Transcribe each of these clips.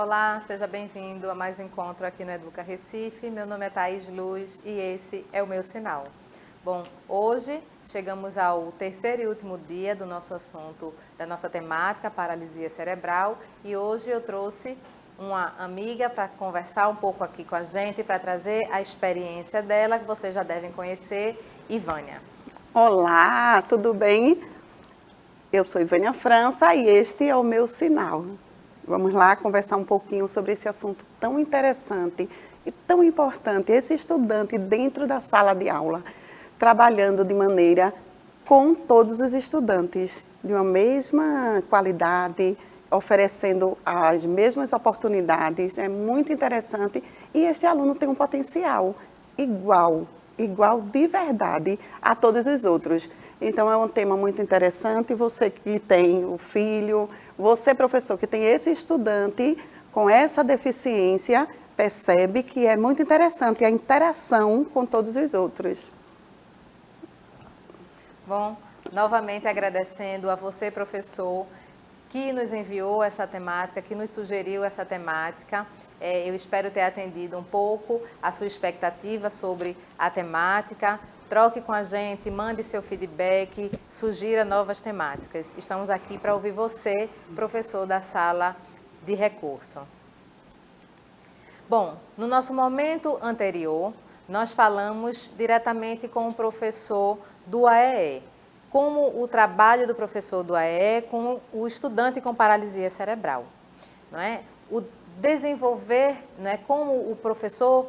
Olá, seja bem-vindo a mais um encontro aqui no Educa Recife. Meu nome é Thaís Luz e esse é o meu sinal. Bom, hoje chegamos ao terceiro e último dia do nosso assunto, da nossa temática, paralisia cerebral, e hoje eu trouxe uma amiga para conversar um pouco aqui com a gente, para trazer a experiência dela, que vocês já devem conhecer, Ivânia. Olá, tudo bem? Eu sou Ivânia França e este é o meu sinal. Vamos lá conversar um pouquinho sobre esse assunto tão interessante e tão importante, esse estudante dentro da sala de aula, trabalhando de maneira com todos os estudantes, de uma mesma qualidade, oferecendo as mesmas oportunidades, é muito interessante e este aluno tem um potencial igual de verdade a todos os outros. Então é um tema muito interessante, você que tem o filho, você professor que tem esse estudante com essa deficiência, percebe que é muito interessante a interação com todos os outros. Bom, novamente agradecendo a você, professor, que nos enviou essa temática, que nos sugeriu essa temática. Eu espero ter atendido um pouco a sua expectativa sobre a temática. Troque com a gente, mande seu feedback, sugira novas temáticas. Estamos aqui para ouvir você, professor da sala de recurso. Bom, no nosso momento anterior, nós falamos diretamente com o professor do AEE, como o trabalho do professor do AEE com o estudante com paralisia cerebral, não é? O desenvolver, não é, como o professor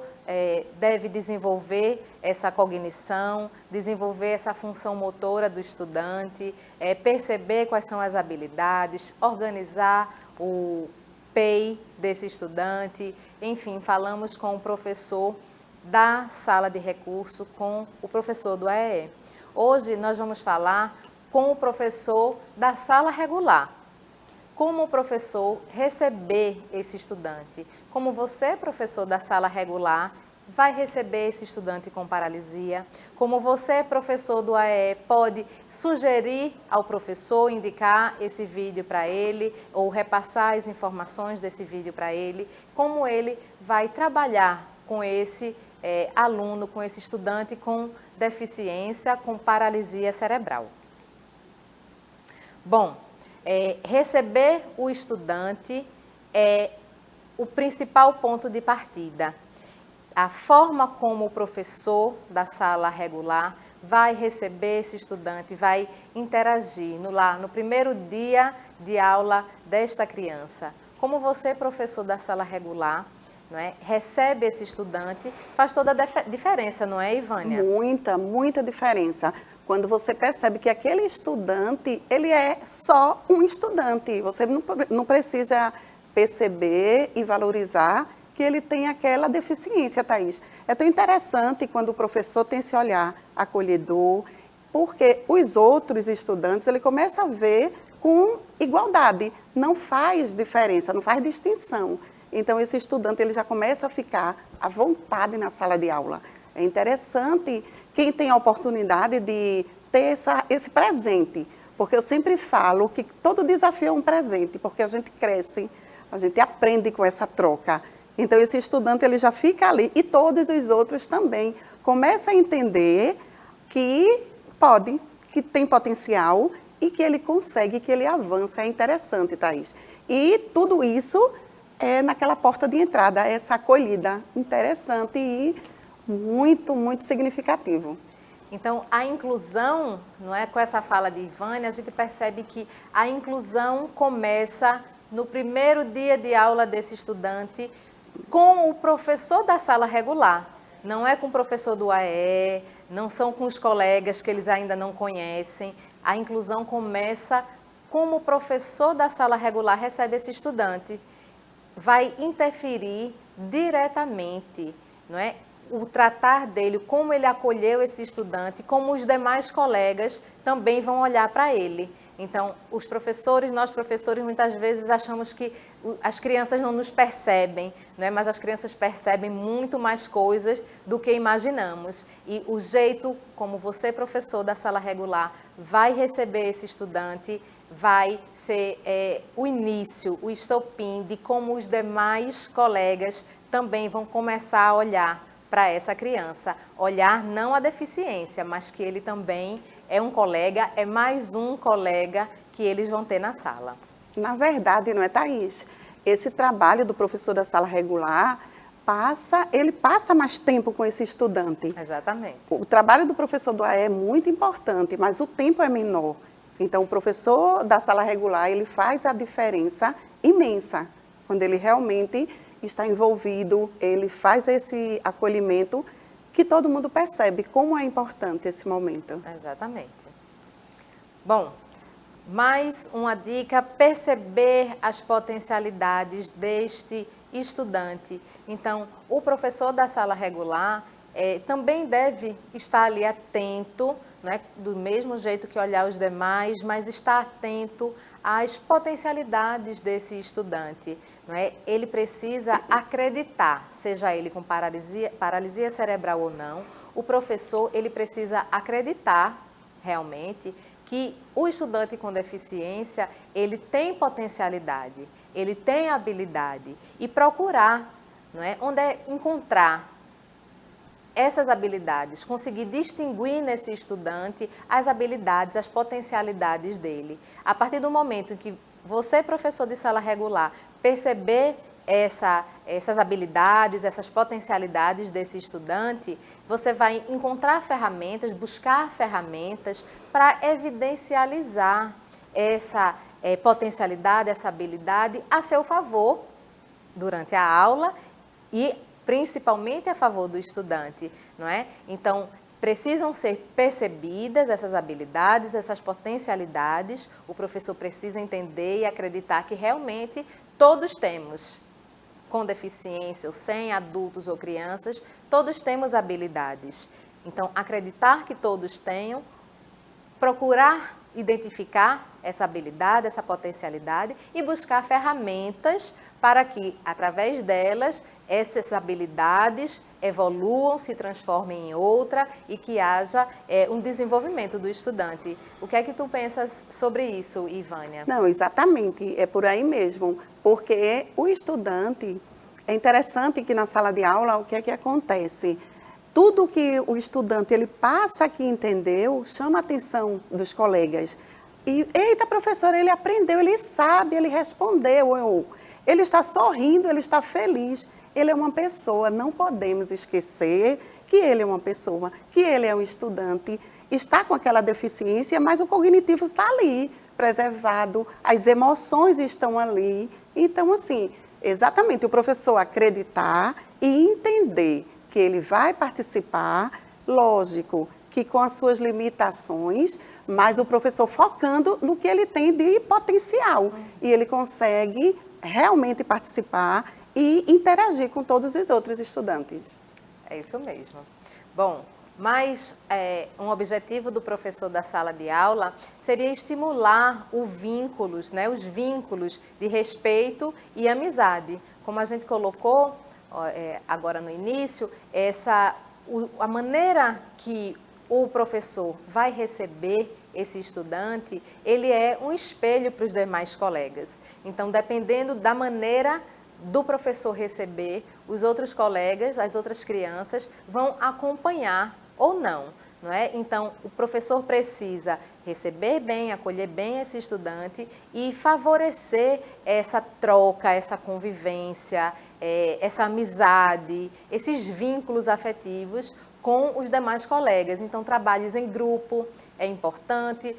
deve desenvolver essa cognição, desenvolver essa função motora do estudante, perceber quais são as habilidades, organizar o PEI desse estudante, enfim, falamos com o professor da sala de recurso, com o professor do AEE. Hoje nós vamos falar com o professor da sala regular. Como o professor receber esse estudante? Como você, professor da sala regular, vai receber esse estudante com paralisia? Como você, professor do AEE, pode sugerir ao professor, indicar esse vídeo para ele ou repassar as informações desse vídeo para ele? Como ele vai trabalhar com esse aluno, com esse estudante com deficiência, com paralisia cerebral? Bom, receber o estudante é o principal ponto de partida. A forma como o professor da sala regular vai receber esse estudante, vai interagir no primeiro dia de aula desta criança. Como você, professor da sala regular, não é, recebe esse estudante, faz toda a diferença, não é, Ivânia? Muita diferença. Quando você percebe que aquele estudante, ele é só um estudante. Você não precisa perceber e valorizar que ele tem aquela deficiência, Thaís. É tão interessante quando o professor tem esse olhar acolhedor, porque os outros estudantes, ele começa a ver com igualdade. Não faz diferença, não faz distinção. Então, esse estudante ele já começa a ficar à vontade na sala de aula. É interessante quem tem a oportunidade de ter esse presente, porque eu sempre falo que todo desafio é um presente, porque a gente cresce, a gente aprende com essa troca. Então, esse estudante ele já fica ali e todos os outros também começam a entender que pode, que tem potencial e que ele consegue, que ele avança. É interessante, Thaís. E tudo isso é naquela porta de entrada, essa acolhida interessante e muito significativo. Então, a inclusão, não é, com essa fala de Ivânia, a gente percebe que a inclusão começa no primeiro dia de aula desse estudante com o professor da sala regular. Não é com o professor do AEE, não são com os colegas que eles ainda não conhecem. A inclusão começa como o professor da sala regular recebe esse estudante. Vai interferir diretamente, não é? O tratar dele, como ele acolheu esse estudante, como os demais colegas também vão olhar para ele. Então, os professores, nós professores, muitas vezes achamos que as crianças não nos percebem, não é? Mas as crianças percebem muito mais coisas do que imaginamos. E o jeito como você, professor da sala regular, vai receber esse estudante vai ser o início, o estopim de como os demais colegas também vão começar a olhar para essa criança. Olhar não a deficiência, mas que ele também é um colega, é mais um colega que eles vão ter na sala. Na verdade, não é, Thaís? Esse trabalho do professor da sala regular, ele passa mais tempo com esse estudante. Exatamente. O trabalho do professor do AE é muito importante, mas o tempo é menor. Então, o professor da sala regular, ele faz a diferença imensa, quando ele realmente está envolvido, ele faz esse acolhimento, que todo mundo percebe como é importante esse momento. Exatamente. Bom, mais uma dica, perceber as potencialidades deste estudante. Então, o professor da sala regular também deve estar ali atento, né, do mesmo jeito que olhar os demais, mas estar atento às potencialidades desse estudante. Não é? Ele precisa acreditar, seja ele com paralisia cerebral ou não, o professor ele precisa acreditar realmente que o estudante com deficiência, ele tem potencialidade, ele tem habilidade e procurar, não é? Onde é encontrar essas habilidades, conseguir distinguir nesse estudante as habilidades, as potencialidades dele. A partir do momento em que você, professor de sala regular, perceber essas habilidades, essas potencialidades desse estudante, você vai encontrar ferramentas, buscar ferramentas para evidencializar essa potencialidade, essa habilidade a seu favor durante a aula e principalmente a favor do estudante, não é? Então, precisam ser percebidas essas habilidades, essas potencialidades, o professor precisa entender e acreditar que realmente todos temos, com deficiência ou sem, adultos ou crianças, todos temos habilidades. Então, acreditar que todos tenham, procurar identificar essa habilidade, essa potencialidade e buscar ferramentas para que, através delas, essas habilidades evoluam, se transformem em outra e que haja um desenvolvimento do estudante. O que é que tu pensas sobre isso, Ivânia? Não, exatamente, é por aí mesmo, porque o estudante, é interessante que na sala de aula, o que é que acontece? Tudo que o estudante ele passa que entendeu, chama a atenção dos colegas. E, eita, professora, ele aprendeu, ele sabe, ele respondeu, ele está sorrindo, ele está feliz. Ele é uma pessoa, não podemos esquecer que ele é uma pessoa, que ele é um estudante, está com aquela deficiência, mas o cognitivo está ali, preservado, as emoções estão ali. Então, assim, exatamente, o professor acreditar e entender que ele vai participar, lógico, que com as suas limitações, mas o professor focando no que ele tem de potencial. E ele consegue realmente participar e interagir com todos os outros estudantes. É isso mesmo. Bom, mas um objetivo do professor da sala de aula seria estimular os vínculos de respeito e amizade. Como a gente colocou agora no início, a maneira que o professor vai receber esse estudante, ele é um espelho para os demais colegas. Então, dependendo da maneira do professor receber, os outros colegas, as outras crianças, vão acompanhar ou não, não é? Então, o professor precisa receber bem, acolher bem esse estudante e favorecer essa troca, essa convivência, essa amizade, esses vínculos afetivos com os demais colegas. Então, trabalhos em grupo é importante,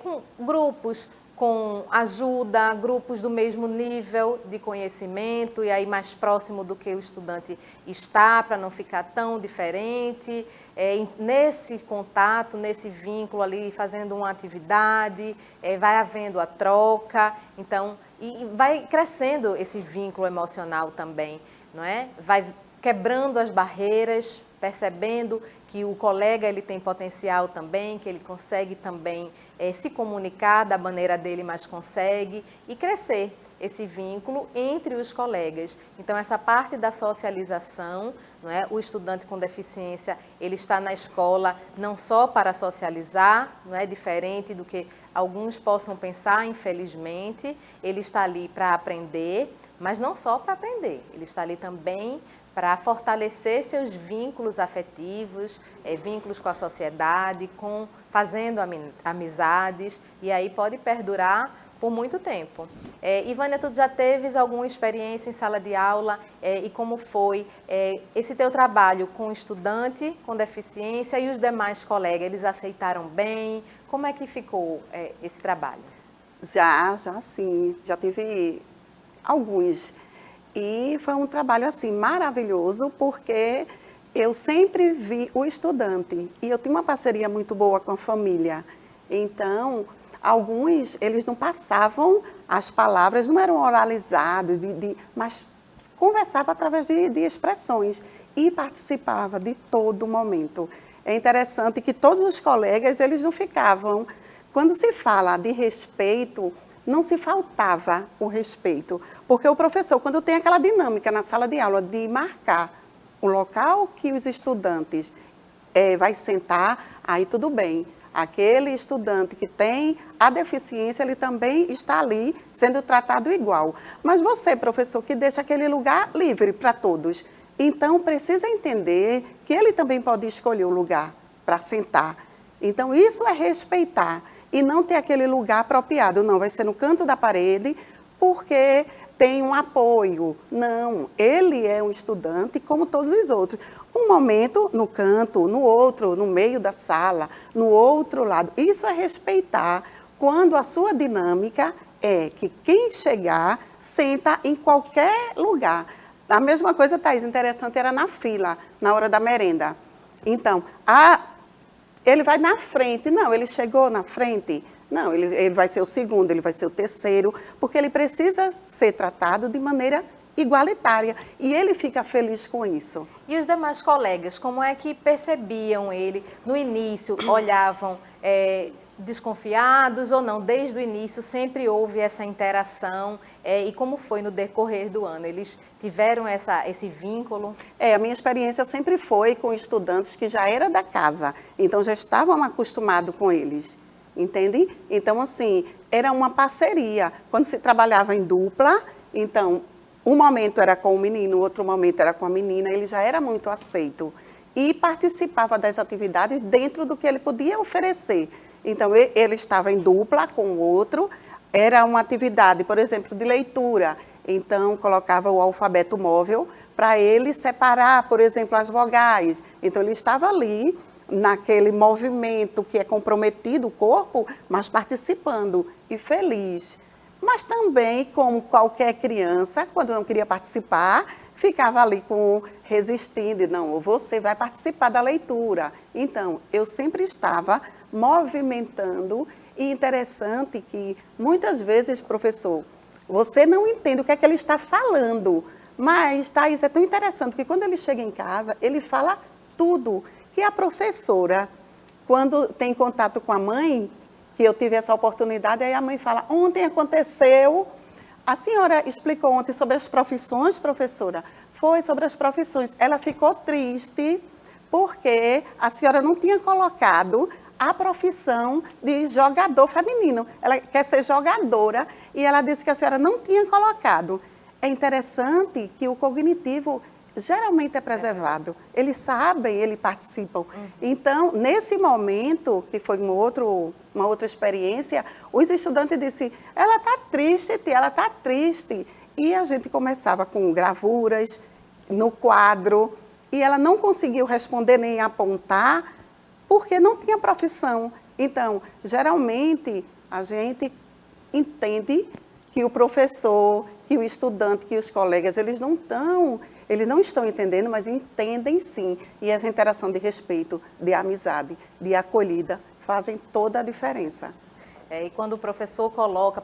com grupos com ajuda, grupos do mesmo nível de conhecimento e aí mais próximo do que o estudante está, para não ficar tão diferente. Nesse contato, nesse vínculo ali, fazendo uma atividade, vai havendo a troca, então, e vai crescendo esse vínculo emocional também, não é? Vai quebrando as barreiras, percebendo que o colega ele tem potencial também, que ele consegue também se comunicar da maneira dele, mas consegue, e crescer esse vínculo entre os colegas. Então, essa parte da socialização, não é? O estudante com deficiência, ele está na escola não só para socializar, não é diferente do que alguns possam pensar, infelizmente, ele está ali para aprender, mas não só para aprender, ele está ali também para fortalecer seus vínculos afetivos, vínculos com a sociedade, fazendo amizades, e aí pode perdurar por muito tempo. Ivânia, tu já teves alguma experiência em sala de aula e como foi esse teu trabalho com estudante com deficiência e os demais colegas? Eles aceitaram bem? Como é que ficou esse trabalho? Já sim, já tive alguns. E foi um trabalho assim maravilhoso, porque eu sempre vi o estudante e eu tinha uma parceria muito boa com a família. Então, alguns, eles não passavam as palavras, não eram oralizados, mas conversavam através de expressões e participava de todo momento. É interessante que todos os colegas, eles não ficavam. Quando se fala de respeito, não se faltava o respeito, porque o professor, quando tem aquela dinâmica na sala de aula de marcar o local que os estudantes vai sentar, aí tudo bem. Aquele estudante que tem a deficiência, ele também está ali sendo tratado igual. Mas você, professor, que deixa aquele lugar livre para todos, então precisa entender que ele também pode escolher o lugar para sentar. Então isso é respeitar. E não ter aquele lugar apropriado, não, vai ser no canto da parede, porque tem um apoio. Não, ele é um estudante como todos os outros. Um momento no canto, no outro, no meio da sala, no outro lado. Isso é respeitar, quando a sua dinâmica é que quem chegar, senta em qualquer lugar. A mesma coisa, Thaís, interessante, era na fila, na hora da merenda. Então, ele vai na frente. Não, ele chegou na frente. Não, ele vai ser o segundo, ele vai ser o terceiro, porque ele precisa ser tratado de maneira igualitária. E ele fica feliz com isso. E os demais colegas, como é que percebiam ele? No início, olhavam desconfiados ou não? Desde o início sempre houve essa interação. E como foi no decorrer do ano? Eles tiveram esse vínculo? A minha experiência sempre foi com estudantes que já era da casa, então já estavam acostumados com eles, entende? Então, assim, era uma parceria. Quando se trabalhava em dupla, então, um momento era com o menino, outro momento era com a menina, ele já era muito aceito e participava das atividades dentro do que ele podia oferecer. Então, ele estava em dupla com o outro, era uma atividade, por exemplo, de leitura. Então, colocava o alfabeto móvel para ele separar, por exemplo, as vogais. Então, ele estava ali, naquele movimento que é comprometido o corpo, mas participando e feliz. Mas também, como qualquer criança, quando não queria participar, ficava ali resistindo. Não, você vai participar da leitura. Então, eu sempre estava movimentando. E interessante que, muitas vezes, professor, você não entende o que é que ele está falando. Mas, Thaís, é tão interessante que quando ele chega em casa, ele fala tudo. Que a professora, quando tem contato com a mãe, que eu tive essa oportunidade, aí a mãe fala, ontem aconteceu, a senhora explicou ontem sobre as profissões, professora? Foi sobre as profissões. Ela ficou triste porque a senhora não tinha colocado a profissão de jogador feminino. Ela quer ser jogadora e ela disse que a senhora não tinha colocado. É interessante que o cognitivo geralmente é preservado. Eles sabem, eles participam. Então, nesse momento, que foi uma outra experiência, os estudantes disseram, ela está triste, tia, ela está triste. E a gente começava com gravuras no quadro, e ela não conseguiu responder nem apontar, porque não tinha profissão. Então, geralmente, a gente entende que o professor, que o estudante, que os colegas, eles não estão entendendo, mas entendem sim. E essa interação de respeito, de amizade, de acolhida, fazem toda a diferença. E quando o professor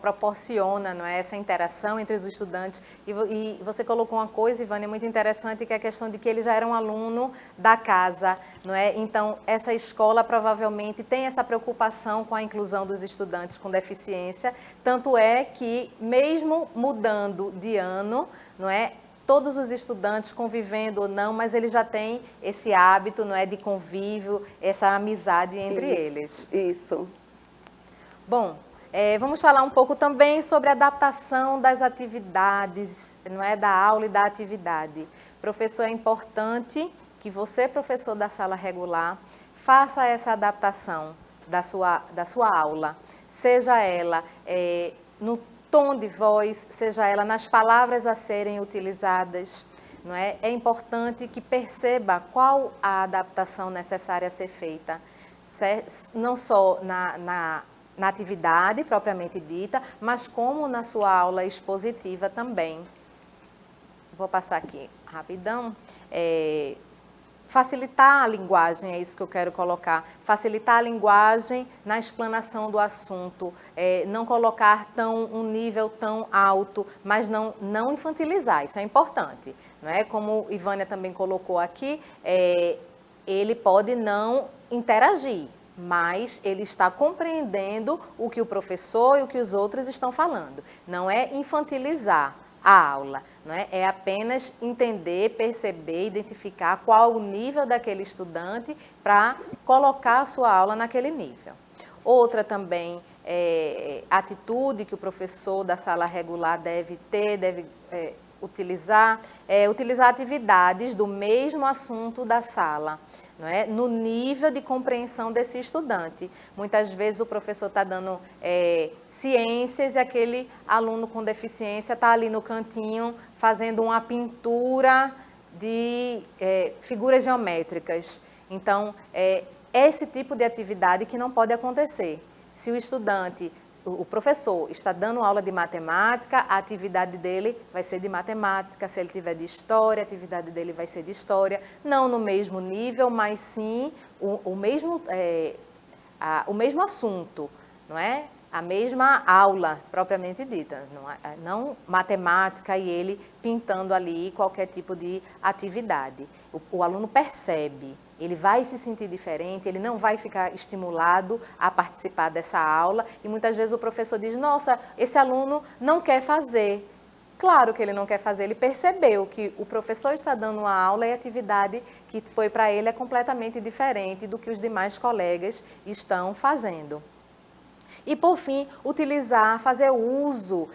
proporciona, não é, essa interação entre os estudantes, e você colocou uma coisa, Ivânia, muito interessante, que é a questão de que ele já era um aluno da casa, não é? Então, essa escola provavelmente tem essa preocupação com a inclusão dos estudantes com deficiência, tanto é que, mesmo mudando de ano, não é, todos os estudantes, convivendo ou não, mas eles já têm esse hábito, não é, de convívio, essa amizade entre eles. Isso. Bom, vamos falar um pouco também sobre a adaptação das atividades, não é, da aula e da atividade. Professor, é importante que você, professor da sala regular, faça essa adaptação da sua aula, seja ela no tom de voz, seja ela nas palavras a serem utilizadas, não é? É importante que perceba qual a adaptação necessária a ser feita, não só na atividade propriamente dita, mas como na sua aula expositiva também. Vou passar aqui rapidão. Facilitar a linguagem, é isso que eu quero colocar. Facilitar a linguagem na explanação do assunto, não colocar um nível tão alto, mas não infantilizar, isso é importante. Não é? Como Ivânia também colocou aqui, ele pode não interagir, mas ele está compreendendo o que o professor e o que os outros estão falando. Não é infantilizar a aula, não é? É apenas entender, perceber, identificar qual o nível daquele estudante para colocar a sua aula naquele nível. Outra também atitude que o professor da sala regular deve utilizar atividades do mesmo assunto da sala, não é? No nível de compreensão desse estudante. Muitas vezes o professor está dando ciências e aquele aluno com deficiência está ali no cantinho fazendo uma pintura de figuras geométricas. Então, é esse tipo de atividade que não pode acontecer. Se o professor está dando aula de matemática, a atividade dele vai ser de matemática. Se ele tiver de história, a atividade dele vai ser de história. Não no mesmo nível, mas sim o mesmo assunto, não é? A mesma aula, propriamente dita. Não matemática e ele pintando ali qualquer tipo de atividade. O aluno percebe. Ele vai se sentir diferente, ele não vai ficar estimulado a participar dessa aula. E muitas vezes o professor diz, nossa, esse aluno não quer fazer. Claro que ele não quer fazer, ele percebeu que o professor está dando uma aula e a atividade que foi para ele é completamente diferente do que os demais colegas estão fazendo. E, por fim, fazer uso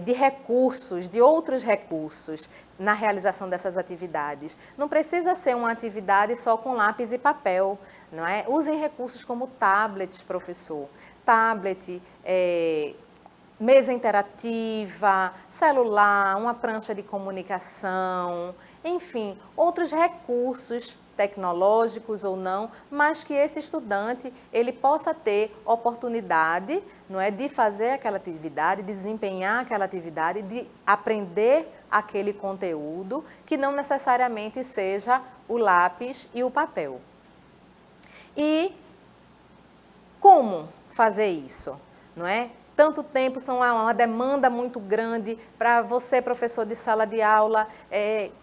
de recursos, de outros recursos na realização dessas atividades. Não precisa ser uma atividade só com lápis e papel, não é? Usem recursos como tablets, professor. Tablet, mesa interativa, celular, uma prancha de comunicação, enfim, outros recursos tecnológicos ou não, mas que esse estudante ele possa ter oportunidade, não é, de fazer aquela atividade, de desempenhar aquela atividade, de aprender aquele conteúdo, que não necessariamente seja o lápis e o papel. E como fazer isso, não é? Tanto tempo, são uma demanda muito grande para você, professor de sala de aula,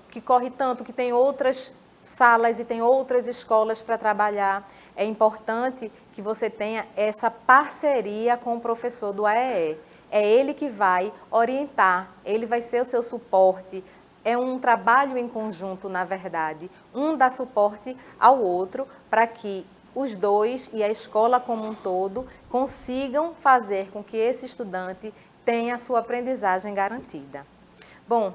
que corre tanto, que tem outras salas e tem outras escolas para trabalhar. É importante que você tenha essa parceria com o professor do AEE. É ele que vai orientar, ele vai ser o seu suporte. É um trabalho em conjunto, na verdade. Um dá suporte ao outro para que os dois e a escola como um todo consigam fazer com que esse estudante tenha a sua aprendizagem garantida. Bom,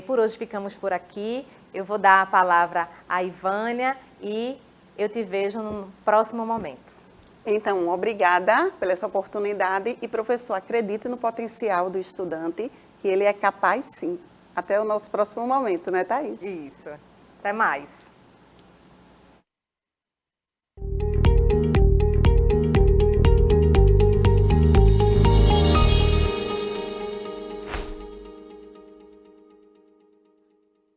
por hoje ficamos por aqui. Eu vou dar a palavra à Ivânia e eu te vejo no próximo momento. Então, obrigada pela essa oportunidade e, professor, acredite no potencial do estudante, que ele é capaz sim. Até o nosso próximo momento, né, Thaís? Isso. Até mais.